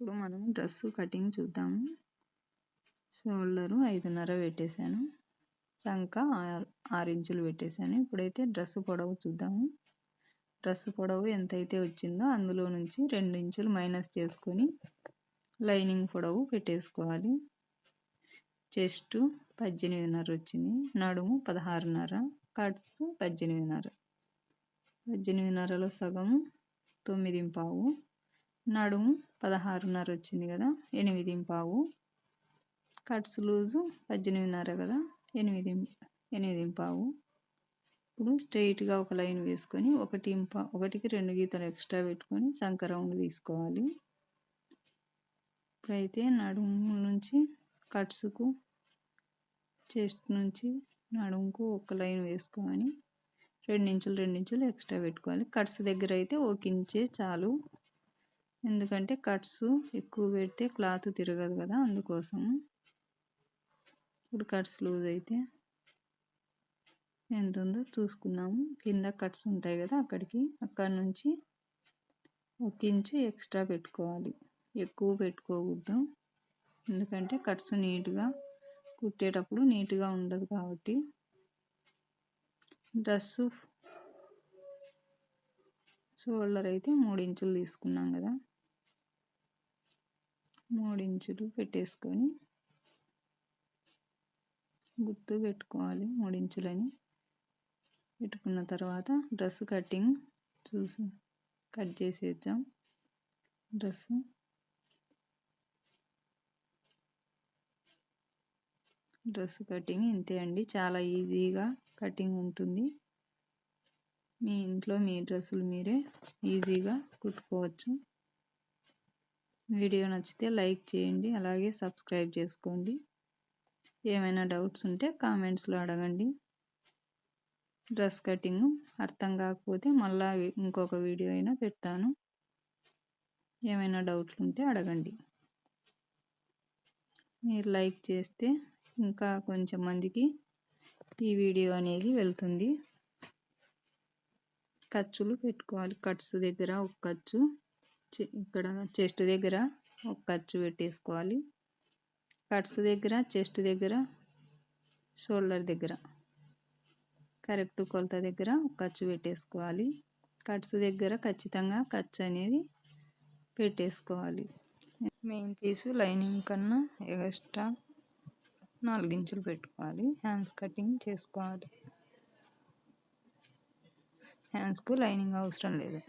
ఇప్పుడు మనం dress cutting చూద్దాము. షోల్డరు 5.5 పెట్టేశాను, చంక 6 ఇంచులు పెట్టేశాను. ఇప్పుడైతే డ్రెస్ పొడవు చూద్దాము. డ్రెస్ పొడవు ఎంతైతే వచ్చిందో అందులో నుంచి 2 ఇంచులు మైనస్ చేసుకొని లైనింగ్ పొడవు పెట్టేసుకోవాలి. చెస్ట్ 18.5 వచ్చింది, నడుము 16.5, కట్స్ 18.5. 18.5లో సగము 9.5, నడుము 16.5 వచ్చింది కదా, 8.5. కట్స్ లూజు 18.5 కదా, 8.5. ఇప్పుడు స్ట్రైట్గా ఒక లైన్ వేసుకొని 1కి 2 గీతలు ఎక్స్ట్రా పెట్టుకొని సంక రౌండ్ తీసుకోవాలి. ఇప్పుడైతే నడుము నుంచి కట్స్కు, చెస్ట్ నుంచి నడుముకు ఒక లైన్ వేసుకొని 2 ఇంచులు ఎక్స్ట్రా పెట్టుకోవాలి. కట్స్ దగ్గర అయితే 1 ఇంచే చాలు, ఎందుకంటే కట్స్ ఎక్కువ పెడితే క్లాత్ తిరగదు కదా, అందుకోసం. ఇప్పుడు కట్స్ లూజ్ అయితే ఎంత ఉందో చూసుకుందాము. కింద కట్స్ ఉంటాయి కదా, అక్కడి నుంచి 1 ఇంచు ఎక్స్ట్రా పెట్టుకోవాలి. ఎక్కువ పెట్టుకోకూడదు, ఎందుకంటే కట్స్ నీట్గా కుట్టేటప్పుడు నీట్గా ఉండదు కాబట్టి. డ్రెస్సు షోల్డర్ అయితే 3 ఇంచులు తీసుకున్నాం కదా, 3 ఇంచులు పెట్టేసుకొని గుర్తు పెట్టుకోవాలి. 3 ఇంచులని పెట్టుకున్న తర్వాత డ్రెస్ కటింగ్ చూసి కట్ చేసేద్దాం. డ్రెస్ కటింగ్ ఇంతే అండి, చాలా ఈజీగా కటింగ్ ఉంటుంది. మీ ఇంట్లో మీ డ్రెస్సులు మీరే ఈజీగా కుట్టుకోవచ్చు. వీడియో నచ్చితే లైక్ చేయండి, అలాగే సబ్స్క్రైబ్ చేసుకోండి. ఏమైనా డౌట్స్ ఉంటే కామెంట్స్లో అడగండి. డ్రెస్ కటింగ్ అర్థం కాకపోతే మళ్ళీ ఇంకొక వీడియో అయినా పెడతాను. ఏమైనా డౌట్లు ఉంటే అడగండి. మీరు లైక్ చేస్తే ఇంకా కొంచెం మందికి ఈ వీడియో అనేది వెళ్తుంది. ఖర్చులు పెట్టుకోవాలి. కట్స్ దగ్గర ఒక ఖర్చు, ఇక్కడ చెస్ట్ దగ్గర ఒక ఖర్చు పెట్టేసుకోవాలి. కట్స్ దగ్గర, చెస్ట్ దగ్గర, షోల్డర్ దగ్గర కరెక్ట్ కొలత దగ్గర ఒక ఖర్చు పెట్టేసుకోవాలి. కట్స్ దగ్గర ఖచ్చితంగా ఖర్చు అనేది పెట్టేసుకోవాలి. మెయిన్ పీసు లైనింగ్ కన్నా ఎక్స్ట్రా 4 ఇంచులు పెట్టుకోవాలి. హ్యాండ్స్ కటింగ్ చేసుకోవాలి. హ్యాండ్స్కు లైనింగ్ అవసరం లేదు.